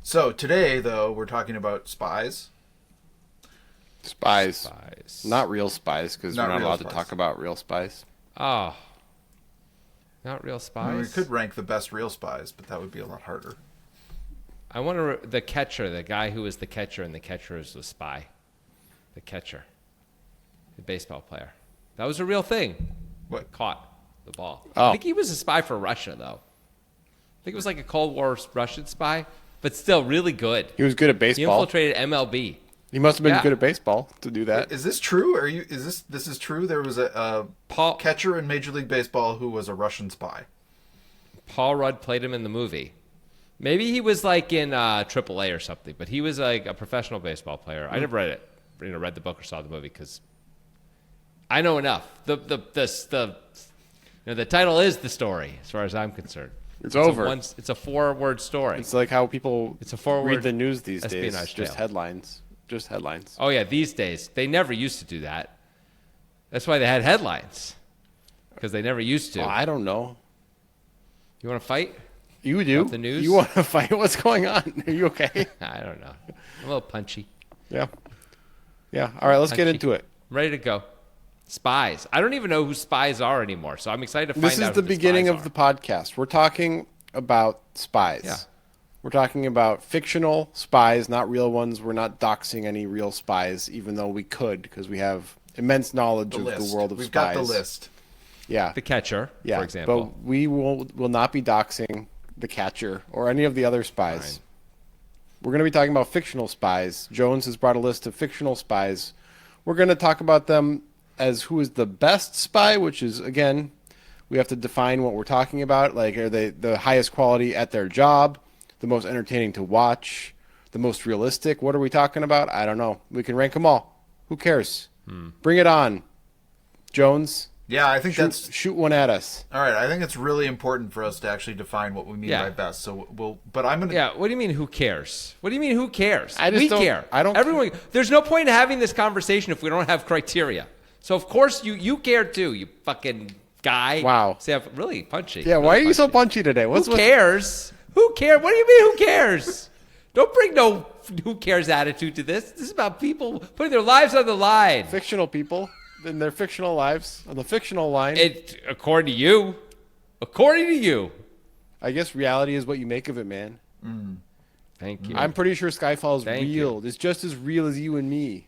So today, though, we're talking about spies. Spies. Not real spies, because we're not allowed to talk about real spies. Oh. Not real spies? I mean, we could rank the best real spies, but that would be a lot harder. I wonder the catcher, the guy who was the catcher and the catcher is the spy. The catcher. The baseball player. That was a real thing. What? Caught the ball. Oh. I think he was a spy for Russia, though. I think it was like a Cold War Russian spy, but still really good. He was good at He baseball. infiltrated MLB. He must have been Yeah. good at baseball to do that. Is this true? This is true? There was a catcher in Major League Baseball who was a Russian spy. Paul Rudd played him in the movie. Maybe he was like in AAA or something, but he was like a professional baseball player. I never read it, read the book or saw the movie because I know enough. The title is the story, as far as I'm concerned. It's over. It's a 4-word story. It's like how people read the news these days. espionage Just tale. headlines. Just headlines. Oh yeah, these days they never used to do that. That's why they had headlines, because they never used to. Oh, I don't know. You want to fight? You do. About the news? You want to fight? What's going on? Are you okay? I don't know. I'm a little punchy. Yeah. Yeah. All right, let's get into it. I'm ready to go. Spies. I don't even know who spies are anymore, so I'm excited to find out. This is the beginning of the podcast. We're talking about spies. Yeah. We're talking about fictional spies, not real ones. We're not doxing any real spies, even though we could, because we have immense knowledge of the world of We've spies. got the list. Yeah. The catcher, Yeah. for example. But we will not be doxing the catcher or any of the other spies. Fine. We're going to be talking about fictional spies. Jones has brought a list of fictional spies. We're going to talk about them as who is the best spy, which is, again, we have to define what we're talking about. Like, are they the highest quality at their job, the most entertaining to watch, the most realistic? What are we talking about? I don't know. We can rank them all. Who cares? Bring it on. Jones, Yeah, I think that's shoot one at us. all right. I think it's really important for us to actually define what we mean Yeah. by best. So but I'm gonna. Yeah, what do you mean, who cares? What do you mean, who cares? I just we don't- care. I don't Everyone. There's no point in having this conversation if we don't have criteria. So, of course, you care too, you fucking guy. Wow. See, I'm really punchy. Yeah, why are you so punchy today? Who cares? Who cares? What do you mean, who cares? Don't bring no who cares attitude to this. This is about people putting their lives on the line. fictional people in their fictional lives on the fictional line? According to you. According to you. I guess reality is what you make of it, man. Thank you. I'm pretty sure Skyfall is Thank real. It's just as real as you and me.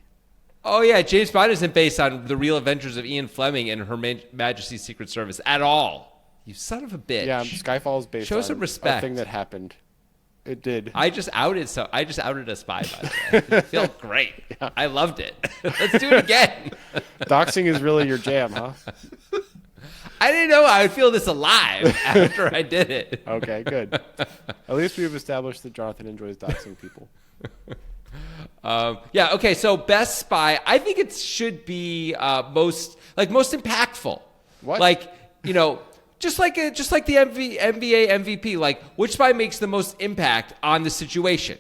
Oh, yeah, James Bond isn't based on the real adventures of Ian Fleming and Her Majesty's Secret Service at all. You son of a bitch. Yeah, Skyfall is based Show on some a respect. thing that happened. It did. I just outed a spy, by the way. It felt great. Yeah. I loved it. Let's do it again. Doxing is really your jam, huh? I didn't know I would feel this alive after I did it. Okay, good. At least we've established that Jonathan enjoys doxing people. Yeah, okay, so best spy, I think it should be most impactful. What? Like, just like the NBA MVP, like which spy makes the most impact on the situation?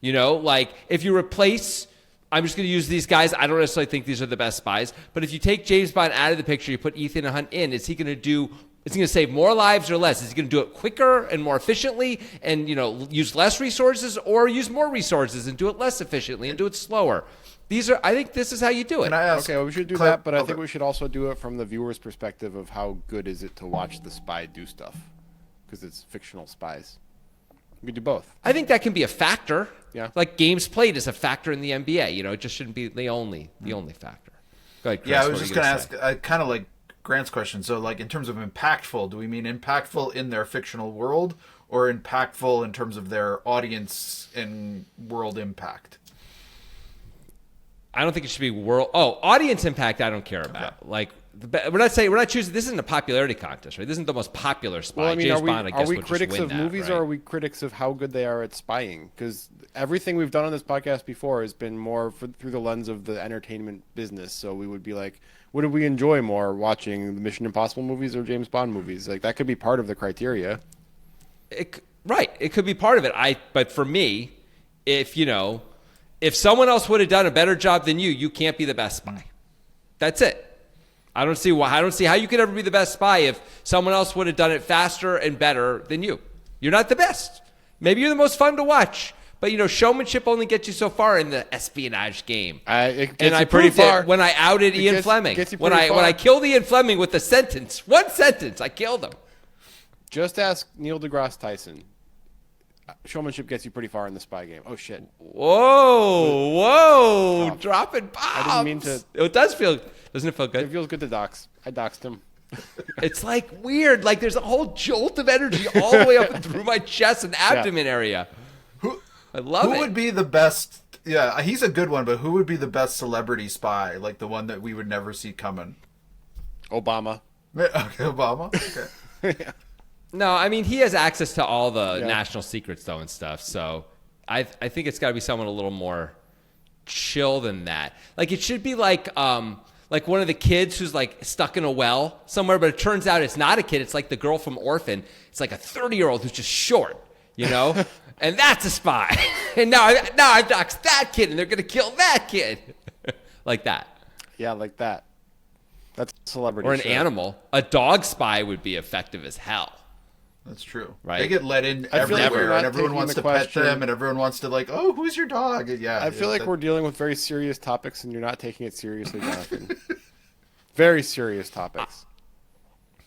Like if you replace, I'm just going to use these guys. I don't necessarily think these are the best spies, but if you take James Bond out of the picture, you put Ethan Hunt in, is he going to save more lives or less? Is he going to do it quicker and more efficiently and, use less resources, or use more resources and do it less efficiently and do it slower? I think this is how you do it. Can I ask? Okay, well, we should do that, but I think we should also do it from the viewer's perspective of how good is it to watch the spy do stuff, because it's fictional spies. We could do both. I think that can be a factor. Yeah. Like games played is a factor in the NBA. It just shouldn't be the only factor. Go ahead, Chris. Yeah, I what was were just you going to say? ask, kind of like Grant's question. So, like, in terms of impactful, do we mean impactful in their fictional world, or impactful in terms of their audience and world impact? I don't think it should be audience impact. I don't care about. Okay. Like we're not choosing. This isn't a popularity contest, right? This isn't the most popular spy. Well, I mean, James Bond, I guess, are we would critics just win of that, movies, right? or are we critics of how good they are at spying? Because everything we've done on this podcast before has been more through the lens of the entertainment business. So we would be like, what do we enjoy more, watching the Mission Impossible movies or James Bond movies? Like that could be part of the criteria. Right. It could be part of it. But for me, if someone else would have done a better job than you, you can't be the best spy. That's it. I don't see how you could ever be the best spy if someone else would have done it faster and better than you. You're not the best. Maybe you're the most fun to watch, But showmanship only gets you so far in the espionage game. It gets And I you pretty proved it far when I outed Ian gets- Fleming. gets you When pretty far. I killed Ian Fleming with one sentence, I killed him. Just ask Neil deGrasse Tyson. Showmanship gets you pretty far in the spy game. Oh shit! Whoa, dropping bombs. I didn't mean to. It doesn't it feel It good? feels good to dox. I doxed him. It's like weird. Like there's a whole jolt of energy all the way up and through my chest and abdomen area. I love it. Who would be the best? Yeah, he's a good one, but who would be the best celebrity spy? Like the one that we would never see coming? Obama. Okay, Obama. Okay. No, I mean he has access to all the national secrets though and stuff. So I think it's got to be someone a little more chill than that. Like it should be like one of the kids who's like stuck in a well somewhere, but it turns out it's not a kid. It's like the girl from Orphan. It's like a 30-year-old who's just short, and that's a spy. And now I've doxed that kid, and they're gonna kill that kid, like that. Yeah, like that. That's celebrity. Or an shit. animal. A dog spy would be effective as hell. That's true. Right. They get let in I feel like we're everywhere, not and everyone taking wants the to pet question- them, and everyone wants to like, oh, who's your dog? Yeah. I feel like we're dealing with very serious topics, and you're not taking it seriously, Jonathan. Very serious topics.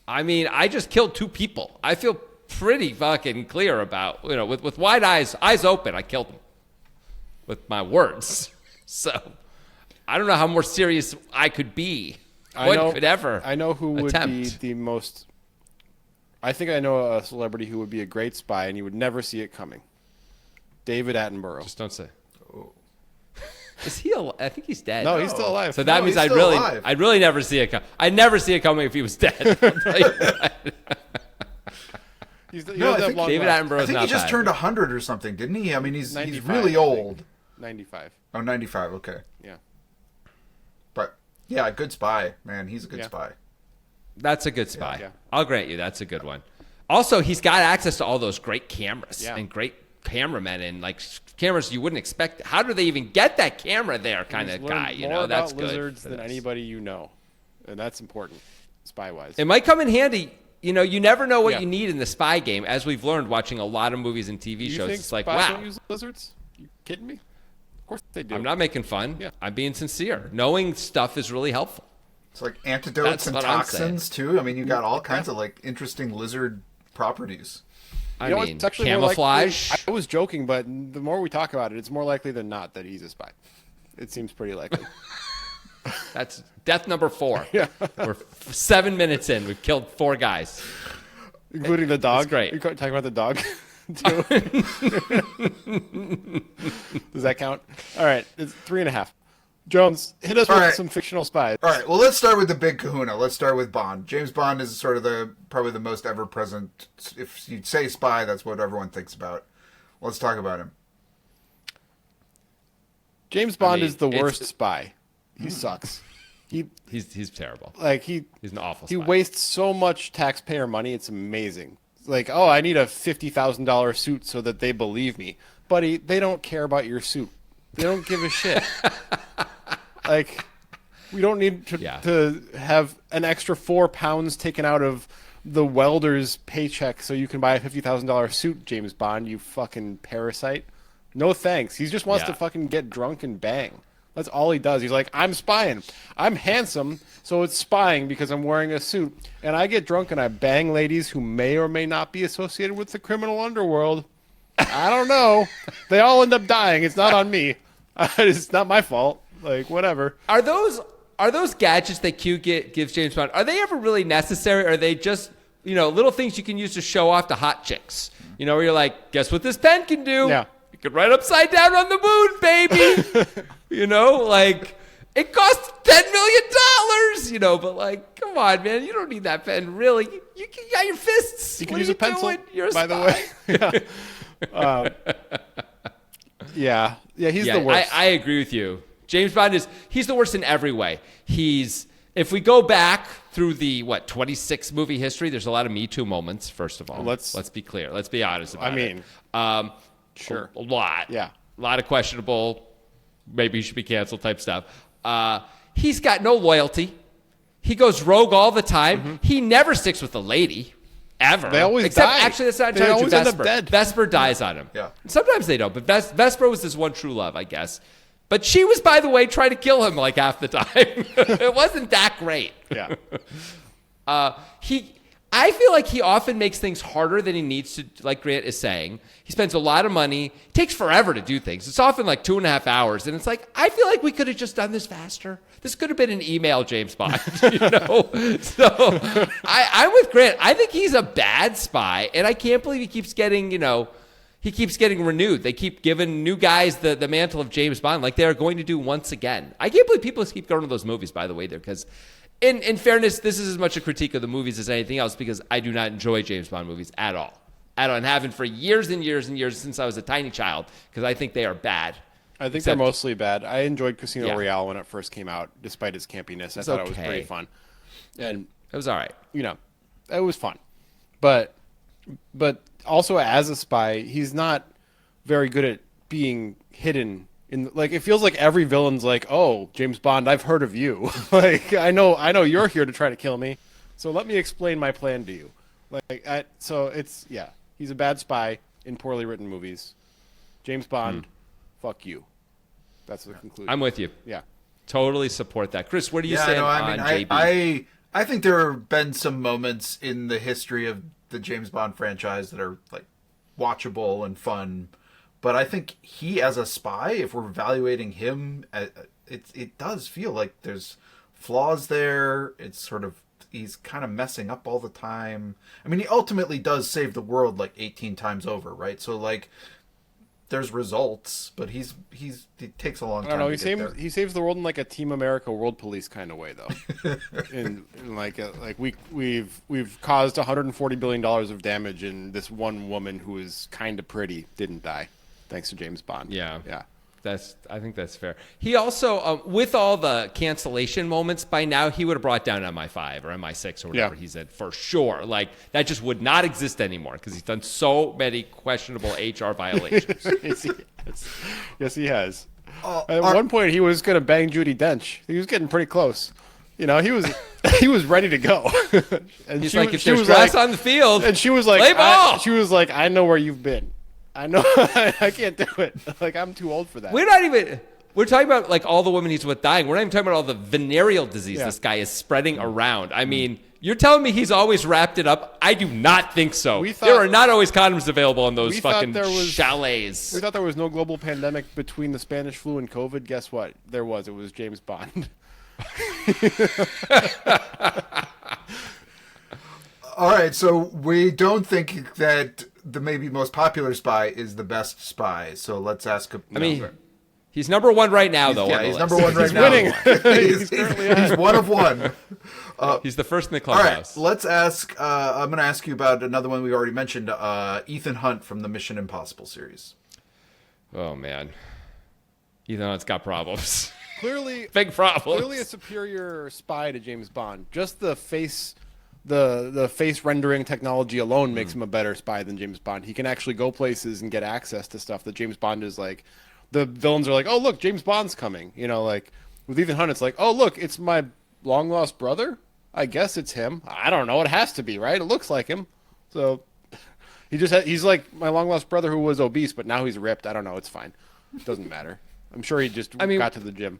I mean, I just killed 2 people. I feel pretty fucking clear about, with wide eyes open, I killed them with my words. So I don't know how more serious I could be. I know who would attempt. be the most. I think I know a celebrity who would be a great spy, and you would never see it coming. David Attenborough. Just don't say. Is he alive? I think he's dead. No, he's still alive. So that means he's still alive. I'd really never see it come. I'd never see it coming if he was dead. I'll tell you that. He No, I doesn't have think long David left. Attenborough's I think not he just bad. turned 100 or something, didn't he? I mean, he's 95, really I think. old. 95. Oh, 95. Okay, Yeah. but yeah, a good spy, man. He's a good Yeah. spy. That's a good spy. Yeah. I'll grant you that's a good one. Also, he's got access to all those great cameras and great cameramen and like cameras you wouldn't expect. How do they even get that camera there kind of He's guy? learned more That's about good. lizards for than this. anybody you know, and that's important, spy-wise. It might come in handy. You never know what Yeah. you need in the spy game, as we've learned watching a lot of movies and TV You shows. think It's like, spies wow, don't use lizards? You kidding me? Of course they do. I'm not making fun. Yeah. I'm being sincere. Knowing stuff is really helpful. It's like antidotes That's and what I'm saying. toxins too. I mean, you got all kinds of like interesting lizard properties. I You know, mean, it's actually more camouflage. likely- I was joking, but the more we talk about it, it's more likely than not that he's a spy. It seems pretty likely. That's death number 4. Yeah. We're 7 minutes in. We've killed 4 guys. Including the dog. That's great. You're talking about the dog, too. Does that count? All right, it's 3.5. Jones, hit us All with right. some fictional spies. All right, well, let's start with the big kahuna. Let's start with Bond. James Bond is sort of probably the most ever present. If you say spy, that's what everyone thinks about. Let's talk about him. James Bond mean, is the it's- worst spy. He sucks. He's terrible. He's an awful He spy. wastes so much taxpayer money. It's amazing. Like, oh, I need a $50,000 suit so that they believe me, buddy. They don't care about your suit. They don't give a shit. Like, we don't need to have an extra 4 pounds taken out of the welder's paycheck so you can buy a $50,000 suit, James Bond. You fucking parasite. No thanks. He just wants to fucking get drunk and bang. That's all he does. He's like, I'm spying. I'm handsome, so it's spying because I'm wearing a suit. And I get drunk and I bang ladies who may or may not be associated with the criminal underworld. I don't know. They all end up dying. It's not on me. It's not my fault. Like, whatever. Are those gadgets that Q gives James Bond, are they ever really necessary? Or are they just, little things you can use to show off to hot chicks? Where you're like, guess what this pen can do? Yeah. You can write upside down on the moon, baby. Like, it costs $10 million, but like, come on, man. You don't need that pen, really. You got your fists. You can What use are a pencil, doing? You're a by spy. the way. Yeah. Yeah, he's the worst. I agree with you. James Bond he's the worst in every way. If we go back through the 26 movie history, there's a lot of Me Too moments, first of all. Let's be clear. Let's be honest about it. Sure. A lot. Yeah. A lot of questionable, maybe he should be canceled type stuff. He's got no loyalty. He goes rogue all the time. Mm-hmm. He never sticks with a lady. ever. They always Except, die. actually, that's not They entirely true. always end up Vesper. dead. Vesper dies on him. Yeah. Sometimes they don't, but Vesper was his one true love, I guess. But she was, by the way, trying to kill him like half the time. It wasn't that great. Yeah. I feel like he often makes things harder than he needs to, like Grant is saying. He spends a lot of money. It takes forever to do things. It's often like 2.5 hours. And it's like, I feel like we could have just done this faster. This could have been an email, James Bond, you know? So I'm with Grant. I think he's a bad spy. And I can't believe he keeps getting, he keeps getting renewed. They keep giving new guys the mantle of James Bond like they are going to do once again. I can't believe people keep going to those movies, by the way, there, because in fairness, this is as much a critique of the movies as anything else because I do not enjoy James Bond movies at all. And haven't for years and years and years since I was a tiny child because I think they are bad. I think they're mostly bad. I enjoyed Casino Royale when it first came out, despite its campiness. I thought it was pretty fun. And it was all right. It was fun. But also as a spy, he's not very good at being hidden. It feels like every villain's like, oh, James Bond, I've heard of you. I know you're here to try to kill me. So let me explain my plan to you. He's a bad spy in poorly written movies. James Bond, fuck you. That's the conclusion. I'm with you. Yeah. Totally support that. Chris, where do you stand on JB? I think there have been some moments in the history of the James Bond franchise that are like watchable and fun. But I think he, as a spy, if we're evaluating him, it does feel like there's flaws there. It's sort of, he's kind of messing up all the time. I mean, he ultimately does save the world like 18 times over, right? So like, there's results, but he takes a long time. I don't know. To get there. He saves the world in like a Team America World Police kind of way, though. We've caused $140 billion of damage, and this one woman who is kind of pretty didn't die. Thanks to James Bond. Yeah. Yeah. I think that's fair. He also, with all the cancellation moments, by now he would have brought down MI5 or MI6 or whatever he said for sure. Like that just would not exist anymore because he's done so many questionable HR violations. Yes, he has. At one point, he was going to bang Judi Dench. He was getting pretty close. He was ready to go. And he's like, if there's grass on the field, and she was like, play ball. She was like, I know where you've been. I know I can't do it. Like, I'm too old for that. We're talking about like all the women he's with dying. We're not even talking about all the venereal disease this guy is spreading around. I mean, you're telling me he's always wrapped it up? I do not think so. There are not always condoms available in those fucking chalets. We thought there was no global pandemic between the Spanish flu and COVID. Guess what? There was. It was James Bond. All right, so we don't think that the maybe most popular spy is the best spy. So let's ask. He's number one right now, though. Yeah, he's number one right now. Winning. He's one of one. He's the first in the All clubhouse. right, let's ask. I'm going to ask you about another one we already mentioned. Ethan Hunt from the Mission Impossible series. Oh man, Ethan Hunt's got problems. Clearly, big problems. Clearly, a superior spy to James Bond. Just the face. The face rendering technology alone makes him a better spy than James Bond. He can actually go places and get access to stuff that James Bond is like. The villains are like, oh look, James Bond's coming. Like with Ethan Hunt, it's like, oh look, it's my long lost brother. I guess it's him. I don't know. It has to be, right? It looks like him. So he's like my long lost brother who was obese, but now he's ripped. I don't know. It's fine. It doesn't matter. I'm sure he just got to the gym.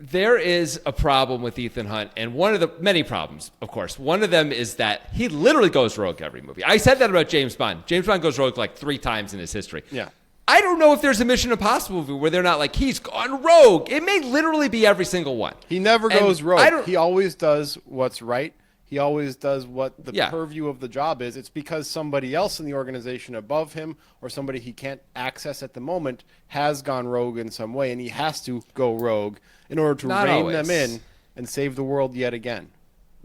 There is a problem with Ethan Hunt, and one of the many problems, of course. One of them is that he literally goes rogue every movie. I said that about James Bond. James Bond goes rogue like 3 times in his history. Yeah. I don't know if there's a Mission Impossible movie where they're not like, he's gone rogue. It may literally be every single one. He never goes rogue. He always does what's right. He always does what the purview of the job is. It's because somebody else in the organization above him or somebody he can't access at the moment has gone rogue in some way, and he has to go rogue in order to rein them in and save the world yet again.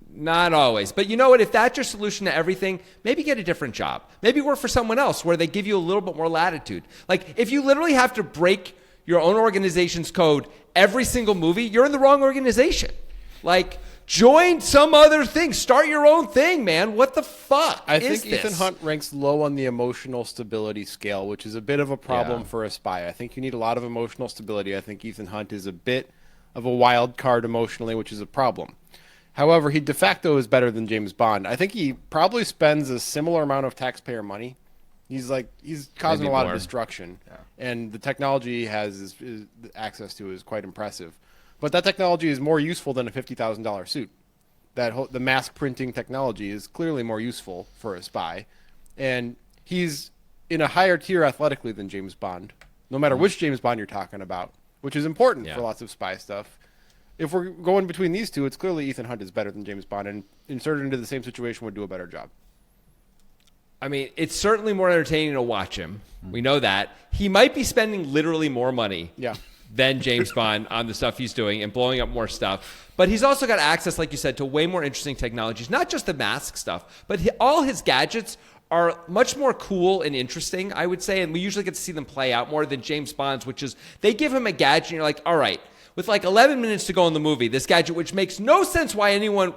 Not always. But you know what? If that's your solution to everything, maybe get a different job. Maybe work for someone else where they give you a little bit more latitude. Like, if you literally have to break your own organization's code every single movie, you're in the wrong organization. Like, join some other thing. Start your own thing, man. What the fuck I think Ethan Hunt ranks low on the emotional stability scale, which is a bit of a problem for a spy. I think you need a lot of emotional stability. I think Ethan Hunt is a bit of a wild card emotionally, which is a problem. However, he de facto is better than James Bond. I think he probably spends a similar amount of taxpayer money. He's causing Maybe a lot more. of destruction, and the technology he has is access to is quite impressive. But that technology is more useful than a $50,000 suit. The mask printing technology is clearly more useful for a spy, and he's in a higher tier athletically than James Bond, no matter which James Bond you're talking about, which is important for lots of spy stuff. If we're going between these two, it's clearly Ethan Hunt is better than James Bond, and inserted into the same situation would do a better job. I mean, it's certainly more entertaining to watch him. We know that. He might be spending literally more money than James Bond on the stuff he's doing and blowing up more stuff. But he's also got access, like you said, to way more interesting technologies, not just the mask stuff, but all his gadgets are much more cool and interesting, I would say, and we usually get to see them play out more than James Bond's, which is they give him a gadget and you're like, all right, with like 11 minutes to go in the movie, this gadget, which makes no sense why anyone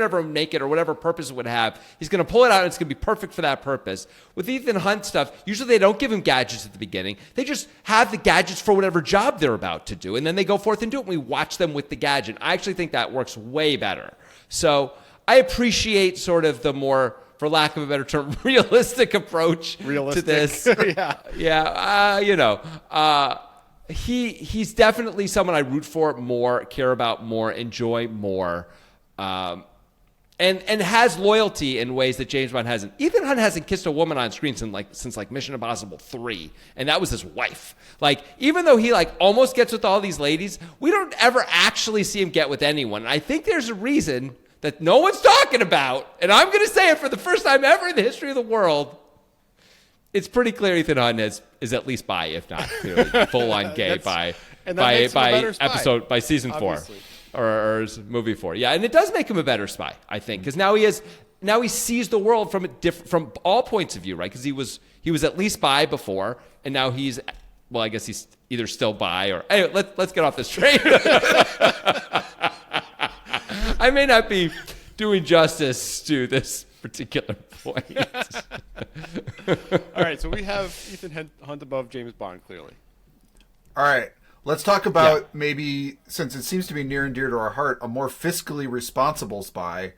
ever make it or whatever purpose it would have, he's going to pull it out and it's going to be perfect for that purpose. With Ethan Hunt stuff, usually they don't give him gadgets at the beginning. They just have the gadgets for whatever job they're about to do, and then they go forth and do it, and we watch them with the gadget. I actually think that works way better. So I appreciate sort of the more, for lack of a better term, realistic approach to this. He's definitely someone I root for more, care about more, enjoy more, and has loyalty in ways that James Bond hasn't. Ethan Hunt hasn't kissed a woman on screen since Mission Impossible 3, and that was his wife. Like, even though he almost gets with all these ladies, we don't ever actually see him get with anyone. And I think there's a reason that no one's talking about, and I'm going to say it for the first time ever in the history of the world. It's pretty clear Ethan Hunt is at least bi, if not clearly full-on gay by season Obviously. 4 or movie 4. Yeah, and it does make him a better spy, I think, because now he sees the world from all points of view, right? Because he was at least bi before, and now I guess he's either still bi or anyway. Let's get off this train. I may not be doing justice to this particular point. All right, so we have Ethan Hunt above James Bond, clearly. All right, let's talk about maybe, since it seems to be near and dear to our heart, a more fiscally responsible spy,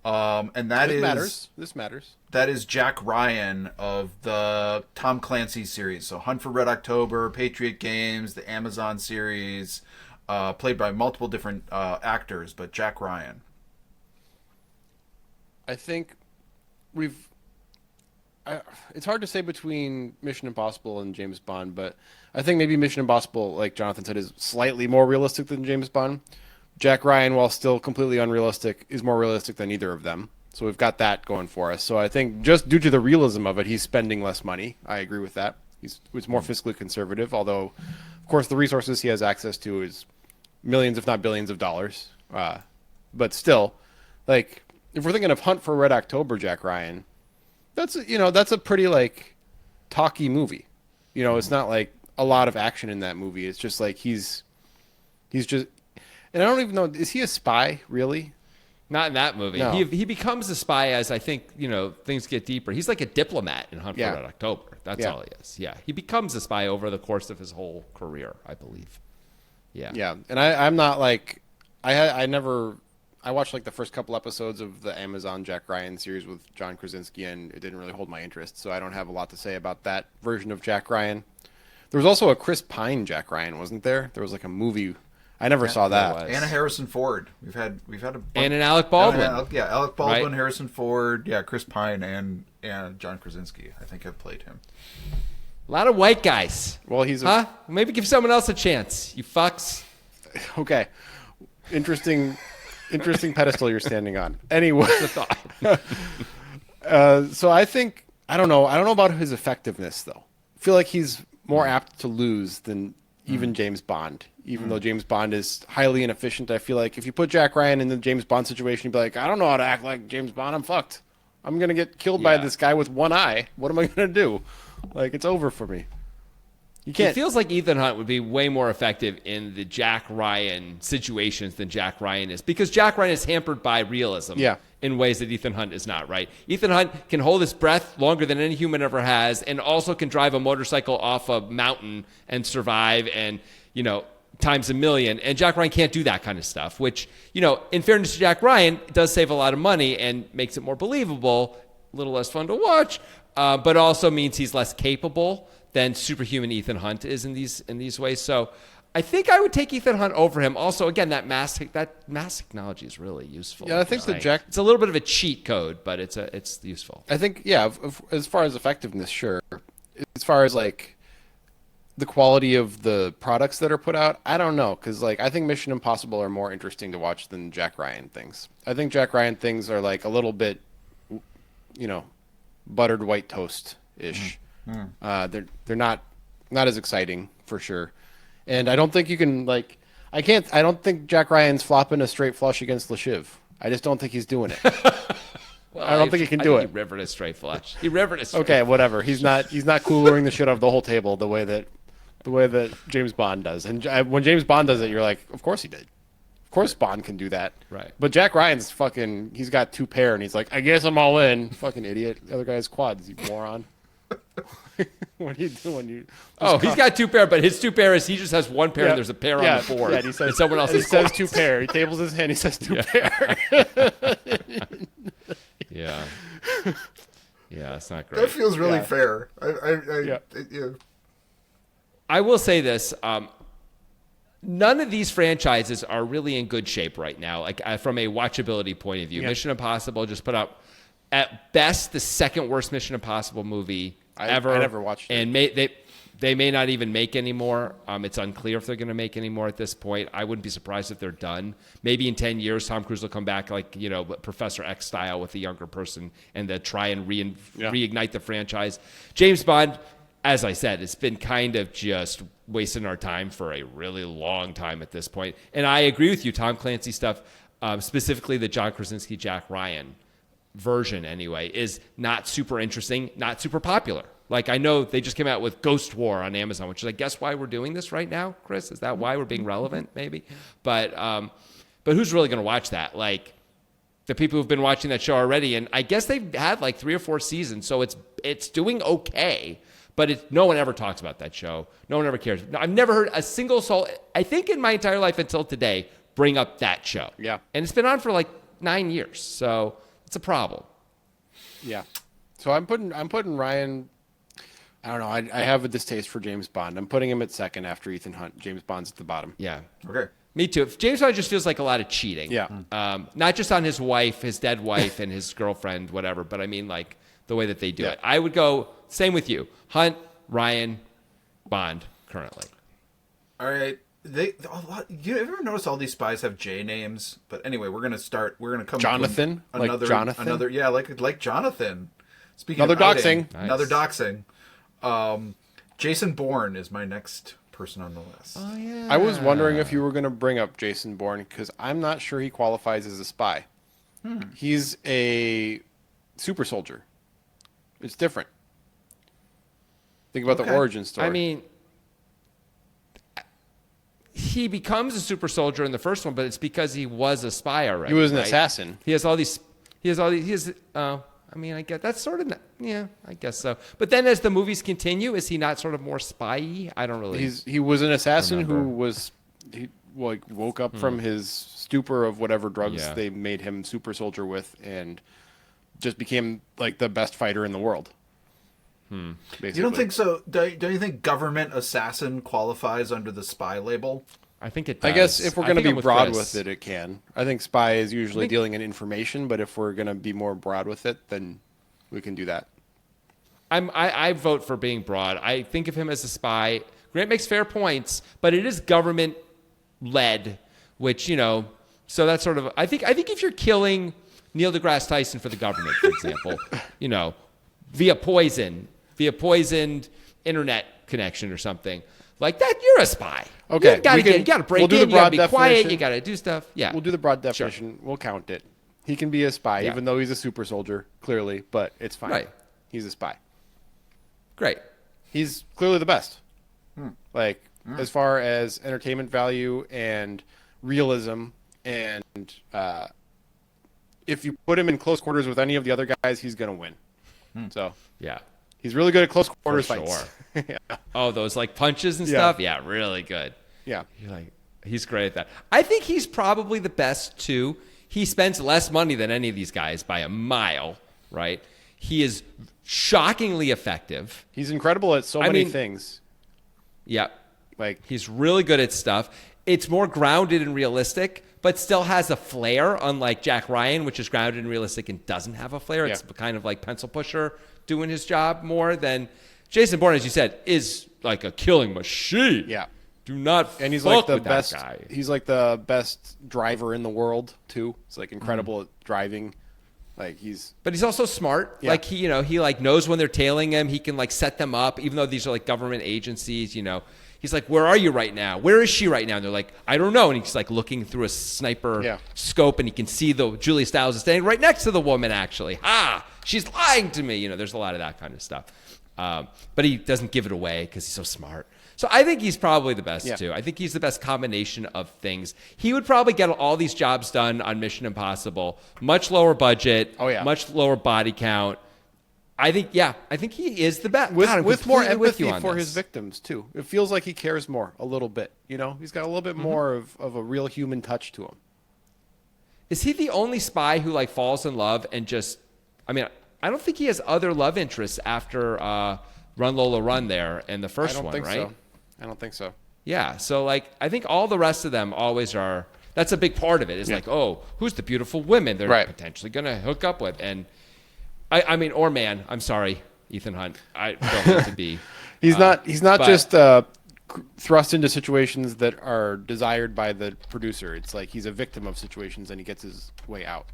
and This matters. That is Jack Ryan of the Tom Clancy series. So Hunt for Red October, Patriot Games, the Amazon series, played by multiple different actors, but Jack Ryan. I think it's hard to say between Mission Impossible and James Bond, but I think maybe Mission Impossible, like Jonathan said, is slightly more realistic than James Bond. Jack Ryan, while still completely unrealistic, is more realistic than either of them. So we've got that going for us. So I think just due to the realism of it, he's spending less money. I agree with that. It's more fiscally conservative, although, of course, the resources he has access to is millions, if not billions of dollars. But still, if we're thinking of Hunt for Red October, Jack Ryan, that's a pretty talky movie. It's not a lot of action in that movie. It's just he's just, and I don't even know, is he a spy really? Not in that movie. No. He becomes a spy as I think things get deeper. He's like a diplomat in Hunt for Red October. That's all he is. Yeah, he becomes a spy over the course of his whole career, I believe. Yeah. And I'm not I watched the first couple episodes of the Amazon Jack Ryan series with John Krasinski, and it didn't really hold my interest, so I don't have a lot to say about that version of Jack Ryan. There was also a Chris Pine Jack Ryan, wasn't there? There was a movie. I never saw that. And a Harrison Ford. We've had and an Alec Baldwin. Alec Baldwin, right? Harrison Ford, Chris Pine, and John Krasinski. I think have played him. A lot of white guys. Well, he's Maybe give someone else a chance. You fucks. Okay. Interesting pedestal you're standing on. Anyway, so I think I don't know about his effectiveness though. I feel like he's more apt to lose than even James Bond. Even though James Bond is highly inefficient, I feel like if you put Jack Ryan in the James Bond situation, you'd be like, I don't know how to act like James Bond. I'm fucked. I'm gonna get killed by this guy with one eye. What am I gonna do? It's over for me. You can't. It feels like Ethan Hunt would be way more effective in the Jack Ryan situations than Jack Ryan is, because Jack Ryan is hampered by realism in ways that Ethan Hunt is not, right? Ethan Hunt can hold his breath longer than any human ever has, and also can drive a motorcycle off a mountain and survive, and times a million. And Jack Ryan can't do that kind of stuff, which, in fairness to Jack Ryan, does save a lot of money and makes it more believable, a little less fun to watch, but also means he's less capable than superhuman Ethan Hunt is in these ways. So I think I would take Ethan Hunt over him. Also, again, that mask technology is really useful. Yeah, I think it's a little bit of a cheat code, but it's useful. I think, as far as effectiveness, sure. As far as like the quality of the products that are put out, I don't know, because I think Mission Impossible are more interesting to watch than Jack Ryan things. I think Jack Ryan things are like a little bit, buttered white toast ish. They're not as exciting for sure, and I don't think you can I don't think Jack Ryan's flopping a straight flush against LeChiv. I just don't think he's doing it. Well, I don't think he can do it. He rivered a straight flush. He rivered a straight. Okay, whatever. He's not coolering the shit off the whole table the way that James Bond does. And when James Bond does it, you're like, of course he did. Of course Bond can do that. Right. But Jack Ryan's he's got 2 pair, and he's like, I guess I'm all in. Fucking idiot. The other guy's quads, you moron. What are you doing? He's got 2 pair, but his 2 pair is he just has 1 pair and there's a pair on the board. Yeah, and he says, and someone else says 2 pair. He tables his hand, he says 2 pair. Yeah. Yeah, it's not great. That feels really Yeah. fair. I will say this. None of these franchises are really in good shape right now, from a watchability point of view. Yeah. Mission Impossible just put out, at best, the second worst Mission Impossible movie ever. I never watched it. And they may not even make any more. It's unclear if they're going to make any more at this point. I wouldn't be surprised if they're done. Maybe in 10 years, Tom Cruise will come back Professor X style with a younger person and they'll try and reignite the franchise. James Bond, as I said, it's been kind of just wasting our time for a really long time at this point. And I agree with you, Tom Clancy stuff, specifically the John Krasinski, Jack Ryan version anyway, is not super interesting, not super popular. I know they just came out with Ghost War on Amazon, which is, I guess, why we're doing this right now, Chris. Is that why we're being relevant, maybe? But who's really going to watch that? The people who've been watching that show already, and I guess they've had 3 or 4 seasons, so it's doing okay. But no one ever talks about that show. No one ever cares. I've never heard a single soul, I think in my entire life until today, bring up that show. Yeah. And it's been on for 9 years, so it's a problem. Yeah. So I'm putting Ryan. I don't know. I have a distaste for James Bond. I'm putting him at second after Ethan Hunt. James Bond's at the bottom. Yeah. Okay. Me too. James Bond just feels like a lot of cheating. Yeah. Not just on his wife, his dead wife, and his girlfriend, whatever, but I mean the way that they do it. I would go same with you. Hunt, Ryan, Bond currently. All right. You ever notice all these spies have J names? But anyway, we're gonna come Jonathan, to another Jonathan. like Jonathan. Speaking Another of doxing. outing, another doxing. Jason Bourne is my next person on the list. Oh yeah. I was wondering if you were going to bring up Jason Bourne because I'm not sure he qualifies as a spy. He's a super soldier. It's different. Think about the origin story. I mean, he becomes a super soldier in the first one, but it's because he was a spy already. he was an right? assassin. He has all these. I mean, I guess that's sort of. Yeah, I guess so. But then, as the movies continue, is he not sort of more spy-y? I don't really. He was an assassin remember. he woke up from his stupor of whatever drugs Yeah. they made him super soldier with, and just became the best fighter in the world. Basically. You don't think so? Don't you think government assassin qualifies under the spy label? I think it does. I guess if we're going to be I'm with broad Chris. with it can. I think spy is usually dealing in information, but if we're going to be more broad with it, then we can do that. I vote for being broad. I think of him as a spy. Grant makes fair points, but it is government led, which so that's sort of. I think if you're killing Neil deGrasse Tyson for the government, for example, via poisoned internet connection or something like that, you're a spy. Okay, you gotta break we'll do in. the You broad gotta be quiet. definition. You gotta do stuff. Yeah, We'll do the broad definition. We'll count it. He can be a spy, Yeah. even though he's a super soldier, clearly, but it's fine. Right. He's a spy. Great. He's clearly the best. As far as entertainment value and realism, and if you put him in close quarters with any of the other guys, he's going to win. So Yeah. he's really good at close quarters For fights. sure. Yeah. Oh, those punches and Yeah. stuff. Yeah, really good. Yeah. You're like, he's great at that. I think he's probably the best too. He spends less money than any of these guys by a mile, right? He is shockingly effective. He's incredible at so many things. Yeah. Like, he's really good at stuff. It's more grounded and realistic, but still has a flair, unlike Jack Ryan, which is grounded and realistic and doesn't have a flair. It's kind of like pencil pusher doing his job more than Jason Bourne, as you said, is like a killing machine. Yeah. Do not and he's fuck like the with best that guy. He's like the best driver in the world too. He's like incredible at driving. Like But he's also smart. Yeah. Like he like knows when they're tailing him. He can like set them up, even though these are like government agencies, He's like, where are you right now? Where is she right now? And they're like, I don't know. And he's like looking through a sniper scope, and he can see Julia Stiles is standing right next to the woman, actually. She's lying to me. There's a lot of that kind of stuff. But he doesn't give it away because he's so smart. So I think he's probably the best, too. I think he's the best combination of things. He would probably get all these jobs done on Mission Impossible. Much lower budget. Much lower body count. I think he is the best. With more empathy for his victims, too. It feels like he cares more a little bit. He's got a little bit more of a real human touch to him. Is he the only spy who like falls in love and just, I don't think he has other love interests after Run Lola Run there in the first one, right? I don't think so. Yeah. So like, I think all the rest of them always are, that's a big part of it. Is like, oh, who's the beautiful women they're potentially going to hook up with? And or man, I'm sorry, Ethan Hunt. I don't want to be. He's not just thrust into situations that are desired by the producer. It's like he's a victim of situations and he gets his way out.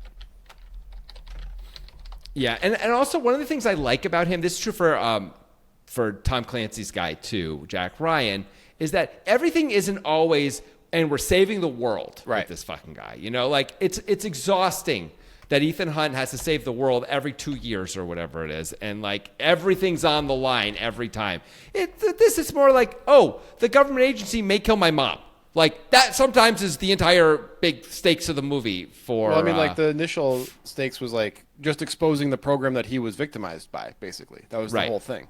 Yeah, and also one of the things I like about him, this is true for Tom Clancy's guy too, Jack Ryan, is that everything isn't always, and we're saving the world with this fucking guy. Like it's exhausting that Ethan Hunt has to save the world every 2 years or whatever it is, and like everything's on the line every time. This is more like, oh, the government agency may kill my mom. Like that sometimes is the entire big stakes of the movie for. Well, like the initial stakes was like just exposing the program that he was victimized by. Basically, that was the whole thing.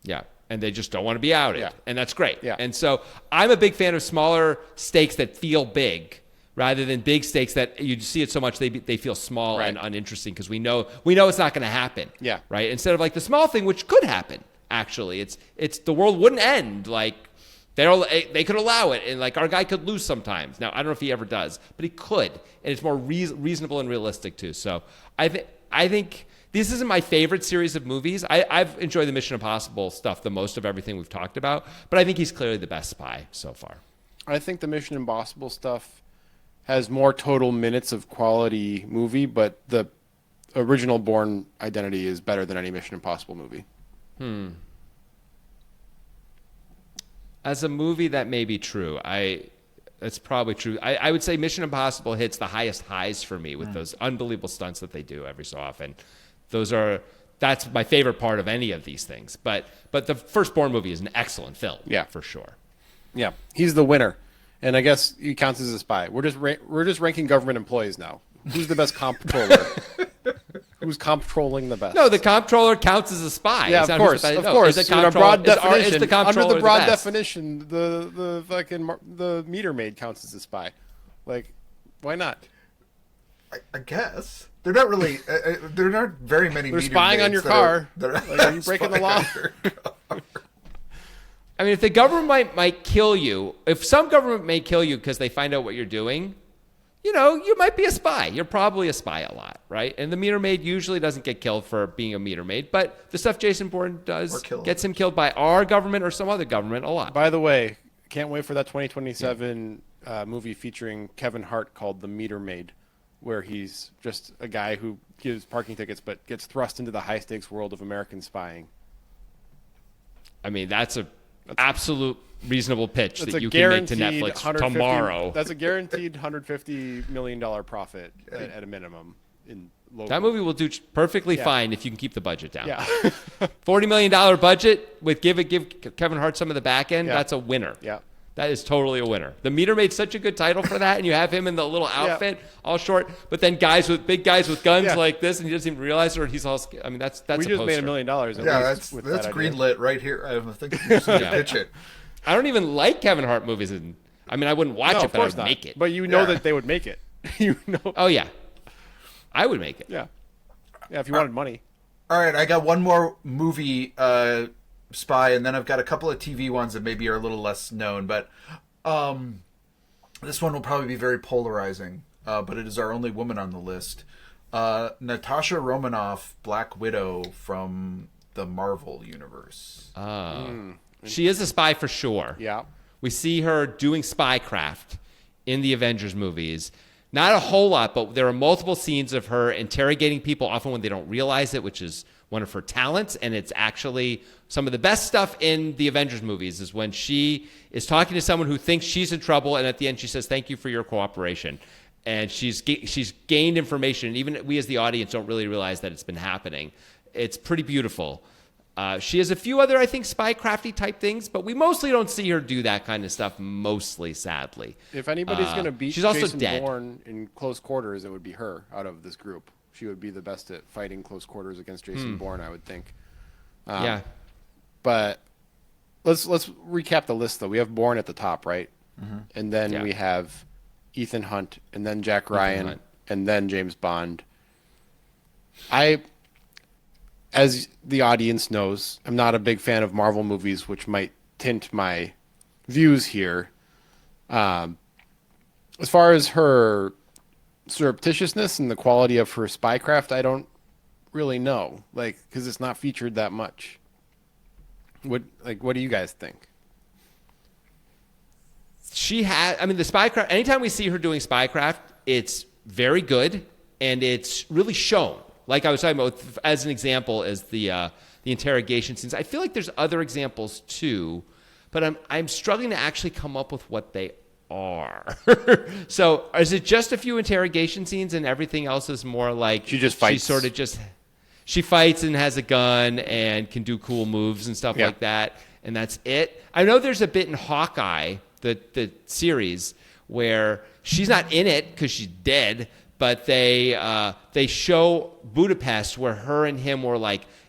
Yeah, and they just don't want to be outed, and that's great. Yeah. And so I'm a big fan of smaller stakes that feel big, rather than big stakes that you see it so much they feel small and uninteresting because we know it's not going to happen. Yeah. Right. Instead of like the small thing, which could happen. Actually, it's the world wouldn't end. Like they could allow it, and like our guy could lose sometimes. Now I don't know if he ever does, but he could, and it's more reasonable and realistic too. So I think. This isn't my favorite series of movies. I've enjoyed the Mission Impossible stuff the most of everything we've talked about, but I think he's clearly the best spy so far. I think the Mission Impossible stuff has more total minutes of quality movie, but the original Bourne identity is better than any Mission Impossible movie. As a movie, that may be true. That's probably true. I would say Mission Impossible hits the highest highs for me with those unbelievable stunts that they do every so often. That's my favorite part of any of these things. But the first Bourne movie is an excellent film, for sure. Yeah, he's the winner, and I guess he counts as a spy. We're just ranking government employees now. Who's the best comptroller? Who's comptrolling the best? No, the comptroller counts as a spy. Yeah, of course. Under the broad definition, the fucking the meter maid counts as a spy. Like, why not? I guess they're not really. There aren't very many. They're spying on your car. Are you breaking the law? I mean, if the government might kill you, if some government may kill you because they find out what you're doing, you might be a spy. You're probably a spy a lot, right? And the meter maid usually doesn't get killed for being a meter maid, but the stuff Jason Bourne does gets him killed by our government or some other government a lot. By the way, can't wait for that 2027 movie featuring Kevin Hart called The Meter Maid, where he's just a guy who gives parking tickets but gets thrust into the high-stakes world of American spying. I mean, that's absolute reasonable pitch that you can make to Netflix tomorrow. That's a guaranteed $150 million profit at a minimum. That movie will do perfectly fine if you can keep the budget down. Yeah. $40 million budget with give Kevin Hart some of the back end. That's a winner. Yeah. That is totally a winner. The Meter Maid's such a good title for that, and you have him in the little outfit, all short, but then big guys with guns like this, and he doesn't even realize it, or he's all. I mean, that's we a just poster. made $1 million. Yeah, that's greenlit right here. I think you should pitch it. I don't even like Kevin Hart movies. And I mean, I wouldn't watch No, it, of but I course would not. make it. But you know that they would make it. You know. Oh, yeah. I would make it. Yeah. Yeah, if you wanted money. All right, I got one more movie spy, and then I've got a couple of TV ones that maybe are a little less known. But this one will probably be very polarizing, but it is our only woman on the list. Natasha Romanoff, Black Widow from the Marvel Universe. She is a spy for sure. Yeah. We see her doing spycraft in the Avengers movies. Not a whole lot, but there are multiple scenes of her interrogating people, often when they don't realize it, which is one of her talents. And it's actually some of the best stuff in the Avengers movies is when she is talking to someone who thinks she's in trouble, and at the end she says, "Thank you for your cooperation." And she's gained information, and even we as the audience don't really realize that it's been happening. It's pretty beautiful. She has a few other, I think, spycrafty type things, but we mostly don't see her do that kind of stuff, mostly, sadly. If anybody's going to beat she's also Jason dead. Bourne in close quarters, it would be her out of this group. She would be the best at fighting close quarters against Jason Bourne, I would think. Yeah. But let's recap the list, though. We have Bourne at the top, right? Mm-hmm. And then we have Ethan Hunt, and then Jack Ryan, and then James Bond. As the audience knows, I'm not a big fan of Marvel movies, which might tint my views here. As far as her surreptitiousness and the quality of her spycraft, I don't really know, because it's not featured that much. What do you guys think? The spycraft, anytime we see her doing spycraft, it's very good, and it's really shown. Like I was talking about, as an example, as the interrogation scenes. I feel like there's other examples too, but I'm struggling to actually come up with what they are. So is it just a few interrogation scenes and everything else is more like she just fights? She fights and has a gun and can do cool moves and stuff like that, and that's it. I know there's a bit in Hawkeye, the series, where she's not in it because she's dead. But they show Budapest where her and him were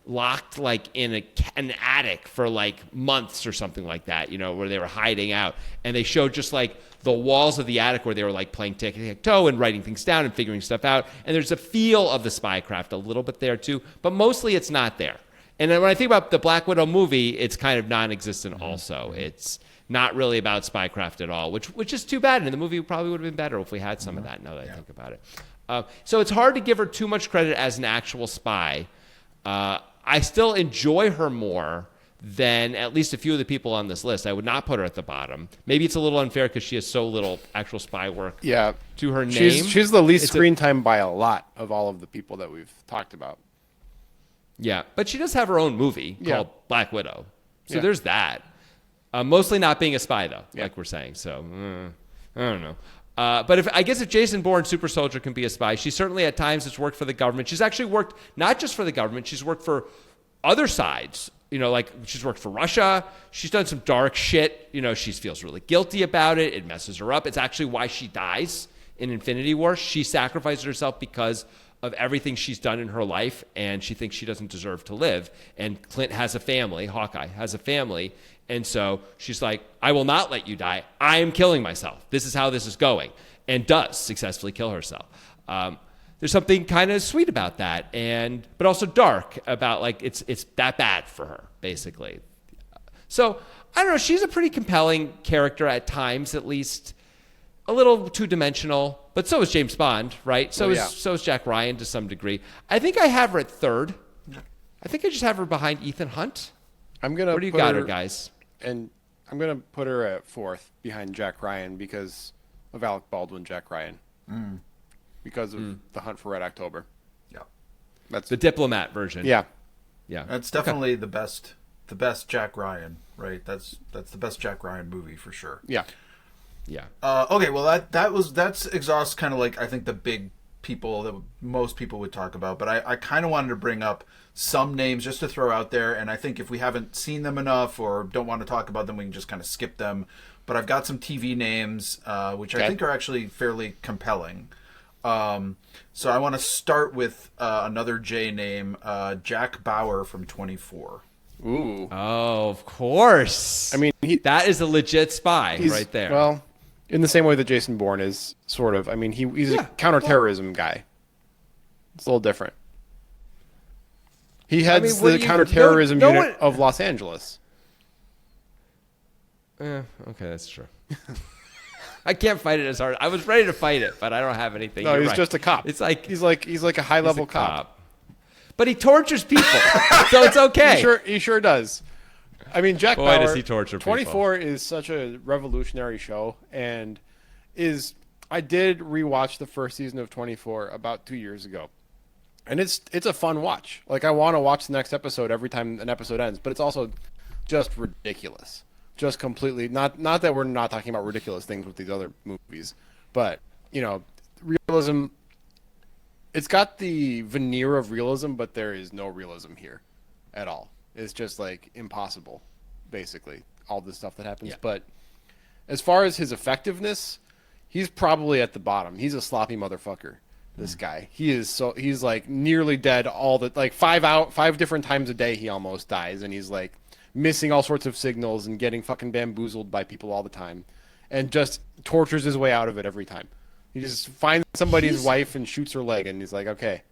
locked in an attic for months or something like that, where they were hiding out. And they showed just the walls of the attic where they were playing tic-tac-toe and writing things down and figuring stuff out. And there's a feel of the spycraft a little bit there too, but mostly it's not there. And then when I think about the Black Widow movie, it's kind of non-existent also. It's not really about spycraft at all, which is too bad. And the movie probably would have been better if we had some of that, now that I think about it. So it's hard to give her too much credit as an actual spy. I still enjoy her more than at least a few of the people on this list. I would not put her at the bottom. Maybe it's a little unfair because she has so little actual spy work to her name. She's the least screen time by a lot of all of the people that we've talked about. Yeah, but she does have her own movie called Black Widow. So there's that. Mostly not being a spy, though, like we're saying. So, I don't know. But I guess if Jason Bourne, super soldier, can be a spy, she certainly at times has worked for the government. She's actually worked not just for the government, she's worked for other sides. She's worked for Russia. She's done some dark shit. She feels really guilty about it. It messes her up. It's actually why she dies in Infinity War. She sacrificed herself because of everything she's done in her life, and she thinks she doesn't deserve to live. And Clint has a family. Hawkeye has a family. And so she's like, I will not let you die. I am killing myself. This is how this is going. And does successfully kill herself. There's something kind of sweet about that, but also dark about it's that bad for her, basically. So, I don't know. She's a pretty compelling character at times, at least. A little two-dimensional, but so is James Bond, right? So is Jack Ryan to some degree. I think I have her at third. I think I just have her behind Ethan Hunt. Where do you got her, guys? And I'm going to put her at fourth behind Jack Ryan because of Alec Baldwin, Jack Ryan. Because of The Hunt for Red October. Yeah. That's the diplomat version. Yeah. Yeah. That's definitely the best Jack Ryan, right? That's the best Jack Ryan movie for sure. Yeah. Yeah. Okay, well that's exhausts kind of I think the big people that most people would talk about, but I kind of wanted to bring up some names just to throw out there, and I think if we haven't seen them enough or don't want to talk about them, we can just kind of skip them. But I've got some TV names which I think are actually fairly compelling. So I want to start with another J name, Jack Bauer from 24. Ooh. Oh, of course. I mean, that is a legit spy right there. Well, in the same way that Jason Bourne is, sort of. I mean, he's a counterterrorism guy. It's a little different. He heads the counterterrorism unit of Los Angeles. Okay, that's true. I can't fight it as hard. I was ready to fight it, but I don't have anything. No, he's just a cop. It's like he's like a high level cop. But he tortures people, so it's okay. He sure does. I mean, Jack Bauer. Boy, does he torture people. 24 is such a revolutionary show, and I did rewatch the first season of 24 about 2 years ago, and it's a fun watch. Like, I want to watch the next episode every time an episode ends, but it's also just ridiculous. Just completely not that we're not talking about ridiculous things with these other movies, but realism. It's got the veneer of realism, but there is no realism here at all. It's just like impossible, basically, all the stuff that happens. Yeah. But as far as his effectiveness, he's probably at the bottom. He's a sloppy motherfucker. This guy, he's like nearly dead like 5 different times a day. He almost dies, and he's like missing all sorts of signals and getting fucking bamboozled by people all the time, and just tortures his way out of it every time. He just finds somebody's wife and shoots her leg, and he's like, "Okay,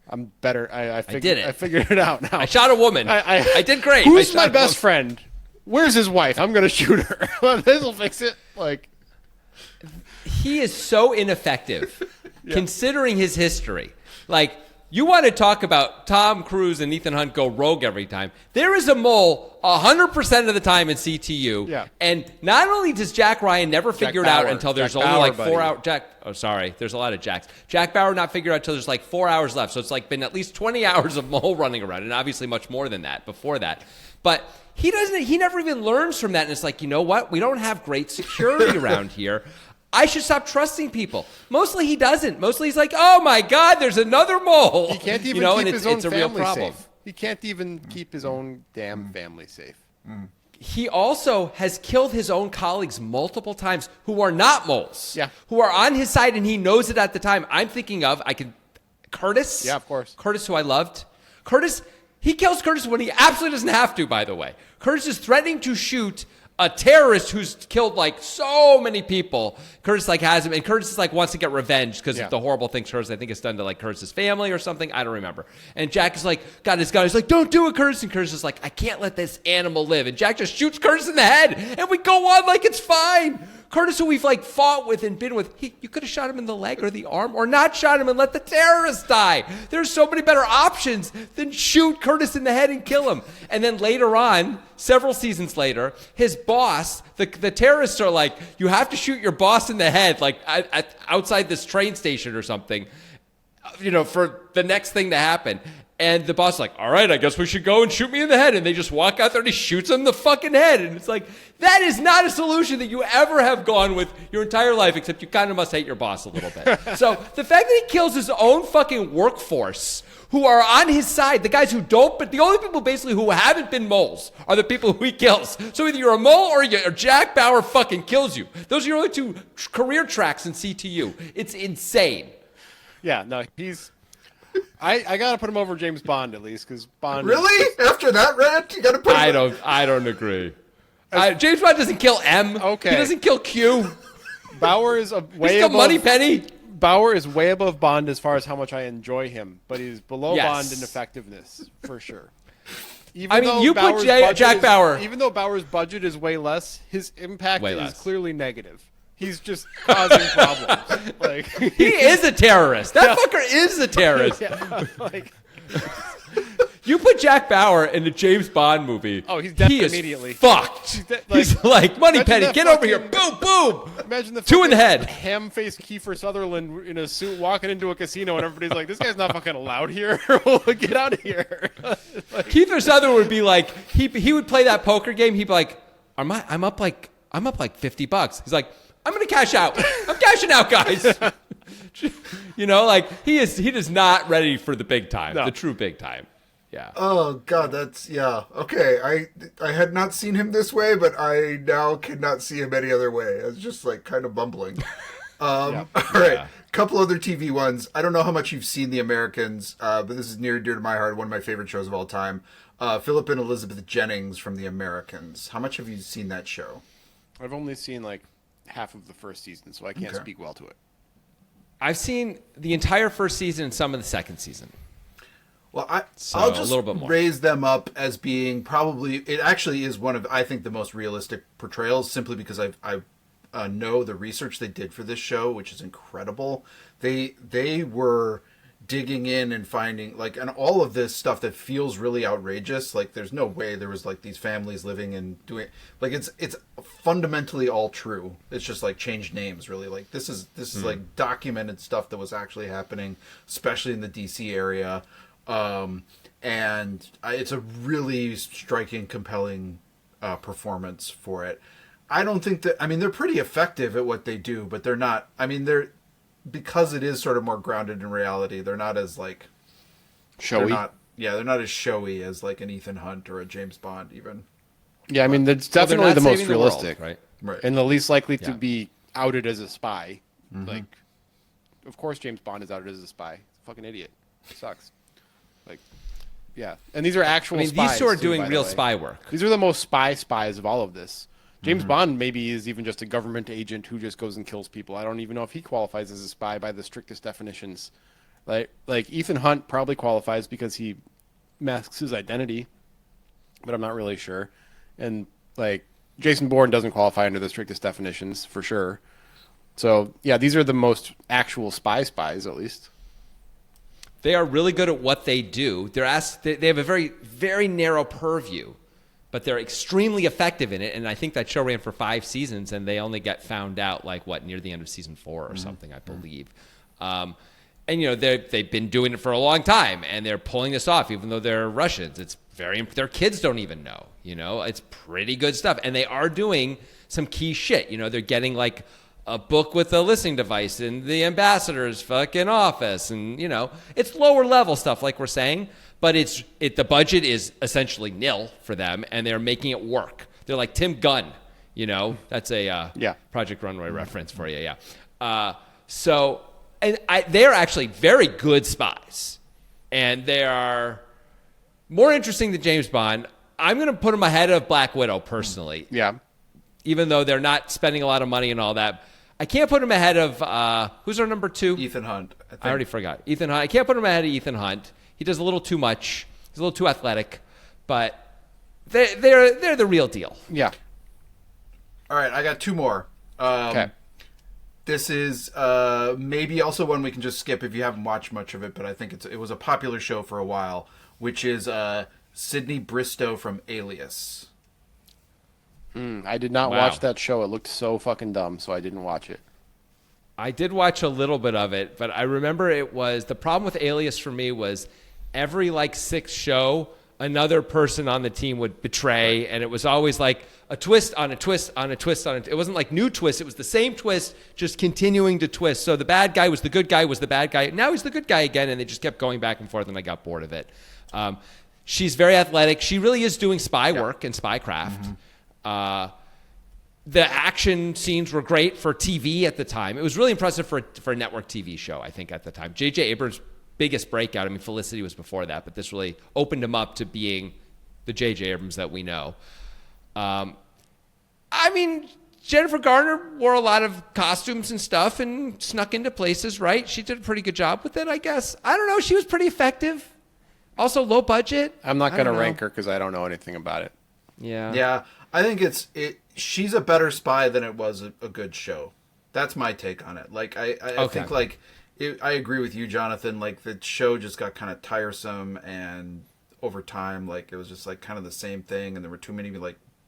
I'm better. I figured it out now. I shot a woman. I did great. Who's my best friend? Where's his wife? I'm gonna shoot her. This'll fix it." Like, he is so ineffective, considering his history. Like, you want to talk about Tom Cruise and Ethan Hunt go rogue every time. There is a mole 100% of the time in CTU. Yeah. And not only does Jack Ryan never figure it out until there's only like 4 hours. There's a lot of Jacks. Jack Bauer not figured out until there's like 4 hours left. So it's like been at least 20 hours of mole running around, and obviously much more than that before that. But he never even learns from that. And it's like, you know what? We don't have great security around here. I should stop trusting people. Mostly he doesn't. Mostly he's like, oh my God, there's another mole. He can't even keep his own family safe. He can't even keep his own damn family safe. He also has killed his own colleagues multiple times who are not moles. Yeah. Who are on his side, and he knows it at the time. I'm thinking of, Curtis. Yeah, of course. Curtis, who I loved. He kills Curtis when he absolutely doesn't have to, by the way. Curtis is threatening to shoot a terrorist who's killed like so many people. Curtis has him, and Curtis wants to get revenge because of the horrible things Curtis, I think, has done to like Curtis's family or something. I don't remember. And Jack is got his gun. He's like, don't do it, Curtis. And Curtis is like, I can't let this animal live. And Jack just shoots Curtis in the head, and we go on like it's fine. Curtis, who we've fought with and been with, you could have shot him in the leg or the arm, or not shot him and let the terrorist die. There's so many better options than shoot Curtis in the head and kill him. And then later on, several seasons later, his boss, the terrorists are like, you have to shoot your boss in the head, outside this train station or something, for the next thing to happen. And the boss is like, all right, I guess we should go and shoot me in the head. And they just walk out there and he shoots him in the fucking head. And it's like, that is not a solution that you ever have gone with your entire life, except you kind of must hate your boss a little bit. So the fact that he kills his own fucking workforce who are on his side, the guys who don't, but the only people basically who haven't been moles are the people who he kills. So either you're a mole or Jack Bauer fucking kills you. Those are your only two career tracks in CTU. It's insane. Yeah, no, he's... I gotta put him over James Bond at least, because Bond. Really? After that rant, you gotta put. I don't agree. James Bond doesn't kill M. Okay. He doesn't kill Q. Bauer is way above Moneypenny. Bauer is way above Bond as far as how much I enjoy him, but he's below Bond in effectiveness for sure. You put Jack Bauer. Even though Bauer's budget is way less, his impact is clearly negative. He's just causing problems. He is a terrorist. That fucker is a terrorist. You put Jack Bauer in the James Bond movie. Oh, he's dead immediately. Fucked. He's like, Moneypenny, get over here. Boom, boom. Imagine the 2 in the head. Ham-faced Kiefer Sutherland in a suit walking into a casino, and everybody's like, this guy's not fucking allowed here. Get out of here. Kiefer Sutherland would be like, he would play that poker game. He'd be like, I'm up like $50. He's like, I'm going to cash out. I'm cashing out, guys. He is not ready for the big time, the true big time. Yeah. Oh God, that's okay. I had not seen him this way, but I now cannot see him any other way. I was just kind of bumbling. All right, couple other TV ones. I don't know how much you've seen The Americans, but this is near and dear to my heart. One of my favorite shows of all time. Philip and Elizabeth Jennings from The Americans. How much have you seen that show? I've only seen like half of the first season, so I can't speak well to it. I've seen the entire first season and some of the second season. Well, So, I'll just a little bit more. raise them up as being probably, it actually is one of, I think, the most realistic portrayals, simply because I know the research they did for this show, which is incredible. They were digging in and finding, like, and all of this stuff that feels really outrageous. Like, there's no way there was, like, these families living and doing, like, it's fundamentally all true. It's just, like, changed names, really. Like, this is like documented stuff that was actually happening, especially in the DC area. And it's a really striking, compelling performance for it. I don't think that, I mean, they're pretty effective at what they do, but they're not, I mean, because it is sort of more grounded in reality, they're not as, like, Showy? they're not as showy as, like, an Ethan Hunt or a James Bond, even. Yeah, I mean, that's Well, they're definitely not the most saving the world, realistic. right? Right. And the least likely to Yeah. be outed as a spy. Like, of course James Bond is outed as a spy. He's a fucking idiot. Sucks. Like, yeah. And these are actual I mean, spies, these two are too, doing by the real way. spy work. These are the most spies of all of this. James Bond maybe is even just a government agent who just goes and kills people. I don't even know if he qualifies as a spy by the strictest definitions. Like Ethan Hunt probably qualifies because he masks his identity, but I'm not really sure. And like Jason Bourne doesn't qualify under the strictest definitions for sure. So yeah, these are the most actual spies, at least. They are really good at what they do. They have a very, very narrow purview, but they're extremely effective in it. And I think that show ran for 5 seasons, and they only got found out near the end of season 4 or something, I believe. And they've been doing it for a long time, and they're pulling this off, even though they're Russians. It's their kids don't even know. It's pretty good stuff, and they are doing some key shit. They're getting like a book with a listening device in the ambassador's fucking office, and it's lower level stuff, like we're saying. But the budget is essentially nil for them, and they're making it work. They're like Tim Gunn, that's a Project Runway reference for you, yeah. They're actually very good spies, and they are more interesting than James Bond. I'm going to put them ahead of Black Widow personally. Yeah. Even though they're not spending a lot of money and all that. I can't put them ahead of, who's our number 2? Ethan Hunt. I already forgot. Ethan Hunt. I can't put him ahead of Ethan Hunt. He does a little too much. He's a little too athletic, but they're the real deal. Yeah. All right, I got 2 more. Okay. This is maybe also one we can just skip if you haven't watched much of it, but I think it was a popular show for a while, which is Sydney Bristow from Alias. I did not watch that show. It looked so fucking dumb, so I didn't watch it. I did watch a little bit of it, but I remember the problem with Alias for me was every 6th show, another person on the team would betray, and it was always like a twist on a twist on a twist on it. It wasn't like new twists. It was the same twist, just continuing to twist. So the bad guy was the good guy, was the bad guy. Now he's the good guy again, and they just kept going back and forth, and I got bored of it. She's very athletic. She really is doing spy work and spycraft. The action scenes were great for TV at the time. It was really impressive for a network TV show, I think, at the time. J.J. Abrams' biggest breakout, I mean, Felicity was before that, but this really opened him up to being the J.J. Abrams that we know. Jennifer Garner wore a lot of costumes and stuff and snuck into places, right? She did a pretty good job with it, I guess. I don't know. She was pretty effective. Also, low budget. I'm not going to rank her because I don't know anything about it. Yeah. Yeah, I think she's a better spy than it was a good show. That's my take on it. Like, I think, I agree with you, Jonathan. Like, the show just got kind of tiresome, and over time, it was just, kind of the same thing, and there were too many,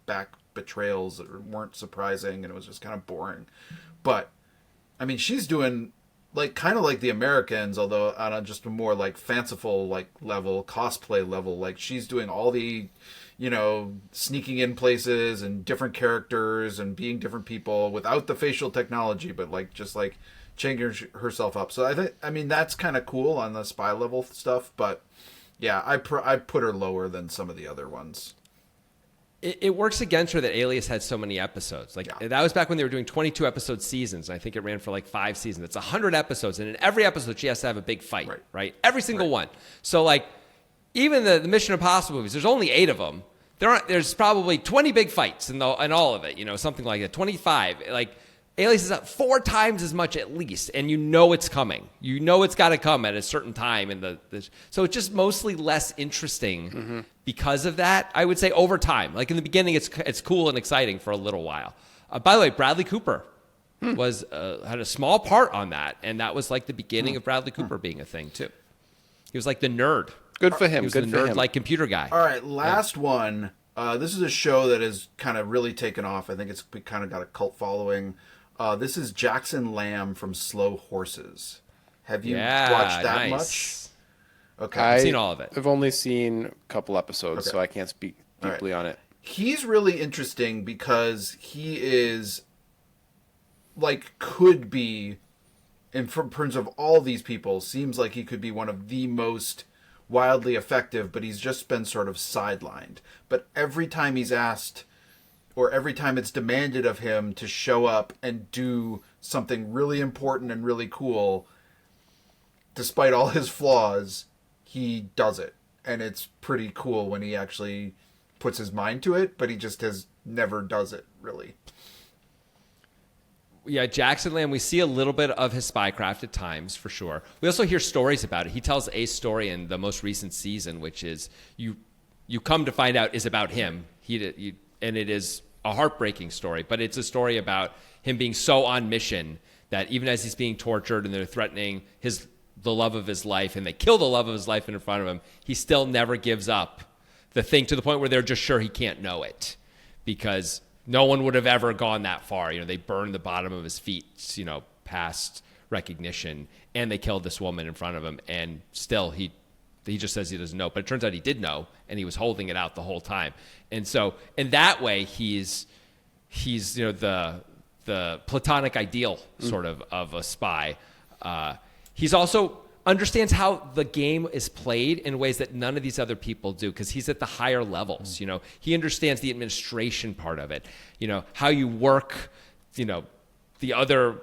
back betrayals that weren't surprising, and it was just kind of boring. But, I mean, she's doing, kind of like The Americans, although on a just a more, fanciful, level, cosplay level. She's doing all the, sneaking in places and different characters and being different people without the facial technology, but just changing herself up. So I mean, that's kind of cool on the spy level stuff, but yeah, I put her lower than some of the other ones. It works against her that Alias had so many episodes. That was back when they were doing 22 episode seasons. And I think it ran for 5 seasons. It's 100 episodes, and in every episode she has to have a big fight, right? Every single one. So even the Mission Impossible movies, there's only 8 of them. There's probably 20 big fights in all of it, something like that, 25. Like, Alias is up 4 times as much at least, and it's coming. It's got to come at a certain time. So it's just mostly less interesting because of that, I would say, over time. Like, in the beginning, it's cool and exciting for a little while. By the way, Bradley Cooper had a small part on that, and that was like the beginning of Bradley Cooper being a thing, too. He was like the nerd. Good for him. He was Good the for nerd, him. like computer guy. All right, last one. This is a show that has kind of really taken off. I think it's kind of got a cult following. This is Jackson Lamb from Slow Horses. Have you watched that much? Okay. I've seen all of it. I've only seen a couple episodes, so I can't speak deeply on it. He's really interesting because he is, like, could be, in terms of all these people, seems like he could be one of the most wildly effective, but he's just been sort of sidelined. But every time he's asked, or every time it's demanded of him to show up and do something really important and really cool, despite all his flaws, he does it. And it's pretty cool when he actually puts his mind to it, but he just never does it, really. Yeah, Jackson Lamb, we see a little bit of his spycraft at times, for sure. We also hear stories about it. He tells a story in the most recent season, which is, you come to find out is about him. And it is a heartbreaking story, but it's a story about him being so on mission that even as he's being tortured and they're threatening the love of his life, and they kill the love of his life in front of him, he still never gives up the thing, to the point where they're just sure he can't know it, because no one would have ever gone that far. They burned the bottom of his feet, past recognition, and they killed this woman in front of him, and still he just says he doesn't know. But it turns out he did know, and he was holding it out the whole time. And so in that way, he's the platonic ideal sort of a spy. He's also understands how the game is played in ways that none of these other people do, because he's at the higher levels. He understands the administration part of it, how you work, the other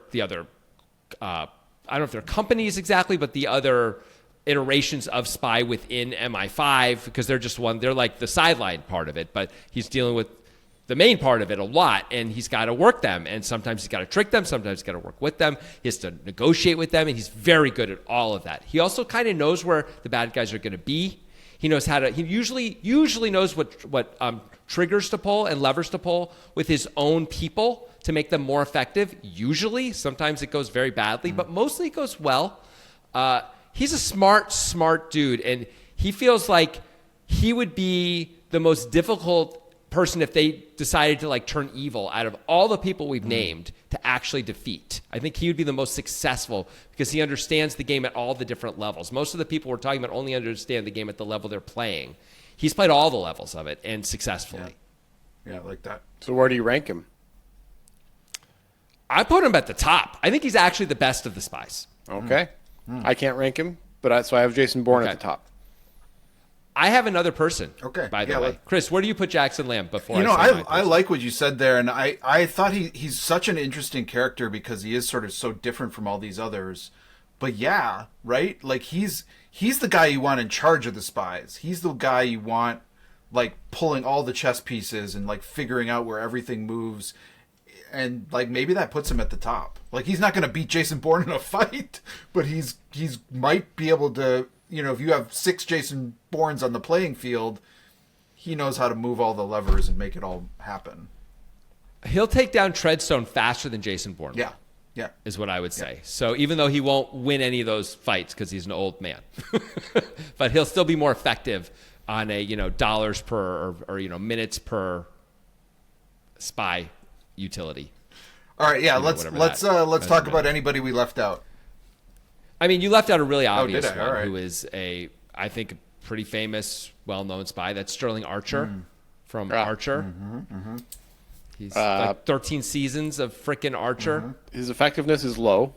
I don't know if they're companies exactly, but the other iterations of spy within MI5, because they're like the sideline part of it, but he's dealing with the main part of it a lot, and he's got to work them, and sometimes he's got to trick them, sometimes he's got to work with them, he has to negotiate with them, and he's very good at all of that. He also kind of knows where the bad guys are going to be. He knows he usually knows what triggers to pull and levers to pull with his own people to make them more effective. Usually, sometimes it goes very badly, but mostly it goes well. He's a smart dude, and he feels like he would be the most difficult person if they decided to turn evil out of all the people we've named to actually defeat. I think he would be the most successful because he understands the game at all the different levels. Most of the people we're talking about only understand the game at the level they're playing. He's played all the levels of it, and successfully. Yeah, like that. So where do you rank him? I put him at the top. I think he's actually the best of the spies. Okay. I can't rank him, so I have Jason Bourne at the top. I have another person. Okay. By the way, Chris, where do you put Jackson Lamb before? I like what you said there, and I thought he's such an interesting character because he is sort of so different from all these others. But yeah, right? Like he's the guy you want in charge of the spies. He's the guy you want pulling all the chess pieces and figuring out where everything moves. And maybe that puts him at the top. He's not going to beat Jason Bourne in a fight, but he's might be able to. If you have 6 Jason Bournes on the playing field, he knows how to move all the levers and make it all happen. He'll take down Treadstone faster than Jason Bourne. Yeah, is what I would say. So even though he won't win any of those fights because he's an old man, but he'll still be more effective on a dollars per or minutes per spy utility. All right, yeah. Let's talk about anybody we left out. I mean, you left out a really obvious one, right. who is I think, a pretty famous, well-known spy. That's Sterling Archer from Archer. He's 13 seasons of frickin' Archer. His effectiveness is low.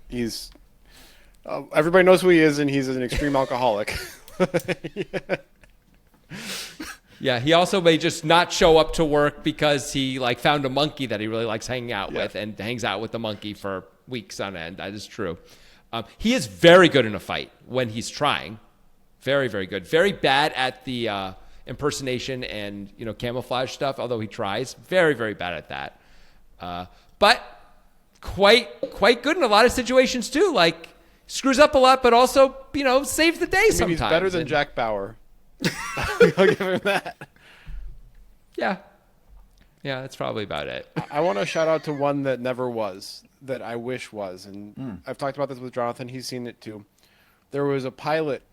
He's everybody knows who he is, and he's an extreme alcoholic. Yeah, he also may just not show up to work because he found a monkey that he really likes hanging out with and hangs out with the monkey for weeks on end. That is true. He is very good in a fight when he's trying. Very, very good. Very bad at the impersonation and camouflage stuff, although he tries. Very, very bad at that. But quite good in a lot of situations too. Like screws up a lot, but also saves the day sometimes. He's better than Jack Bauer. I'll give him that. Yeah, that's probably about it. I want to shout out to one that never was, that I wish was, and I've talked about this with Jonathan. He's seen it too. There was a pilot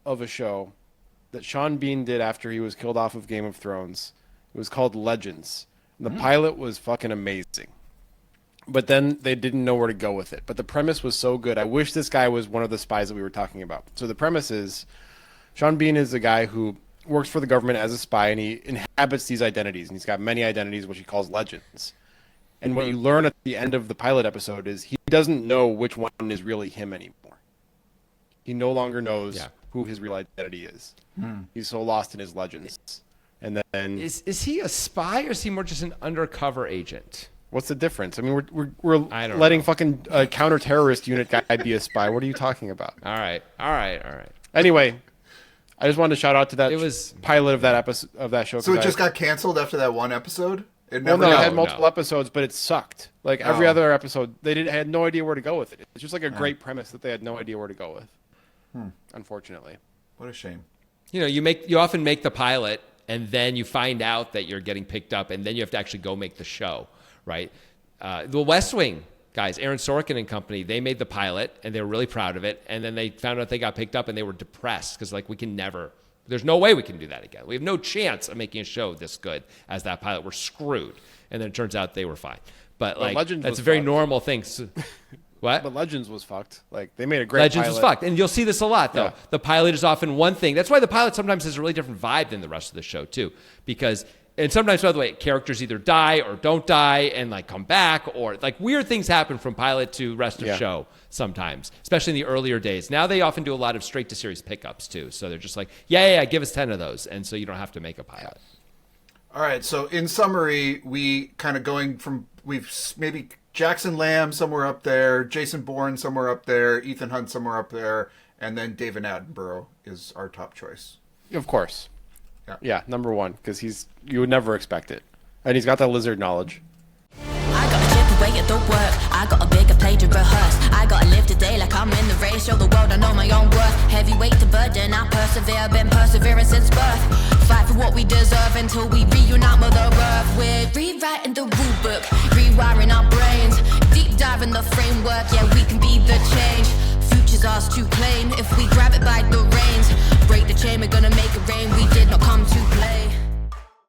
of a show that Sean Bean did after he was killed off of Game of Thrones. It was called Legends. And the pilot was fucking amazing. But then they didn't know where to go with it. But the premise was so good. I wish this guy was one of the spies that we were talking about. So the premise is Sean Bean is a guy who works for the government as a spy, and he inhabits these identities. And he's got many identities, which he calls legends. And what you learn at the end of the pilot episode is he doesn't know which one is really him anymore. He no longer knows who his real identity is. He's so lost in his legends. And then is he a spy, or is he more just an undercover agent? What's the difference? I mean, we're letting fucking counter-terrorist unit guy be a spy. What are you talking about? All right. Anyway, I just wanted to shout out to that pilot of that episode of that show. So it just got canceled after that one episode? It had multiple episodes, but it sucked. Like every other episode, they had no idea where to go with it. It's just like a great premise that they had no idea where to go with. Unfortunately. What a shame. You often make the pilot, and then you find out that you're getting picked up, and then you have to actually go make the show, right? The West Wing guys, Aaron Sorkin and company, they made the pilot, and they were really proud of it, and then they found out they got picked up, and they were depressed because there's no way we can do that again. We have no chance of making a show this good as that pilot. We're screwed. And then it turns out they were fine. But that's a very normal thing. So, what? But Legends was fucked. Like, they made a great Legends pilot. was fucked. And you'll see this a lot, though. Yeah. The pilot is often one thing. That's why the pilot sometimes has a really different vibe than the rest of the show, too. And sometimes, by the way, characters either die or don't die and, come back. Or, weird things happen from pilot to rest of show sometimes, especially in the earlier days. Now they often do a lot of straight-to-series pickups, too. So they're just like, yeah, give us 10 of those. And so you don't have to make a pilot. All right, so in summary, we kind of we've maybe Jackson Lamb somewhere up there, Jason Bourne somewhere up there, Ethan Hunt somewhere up there, and then David Attenborough is our top choice. Of course. Yeah, number one, because you would never expect it. And he's got that lizard knowledge. I got a chip away at the work. I got a bigger play to rehearse. I gotta live today like I'm in the race. Show the world I know my own worth. Heavyweight to burden, I persevere. Been persevering since birth. Fight for what we deserve until we reunite Mother Earth. We're rewriting the rule book, rewiring our brain.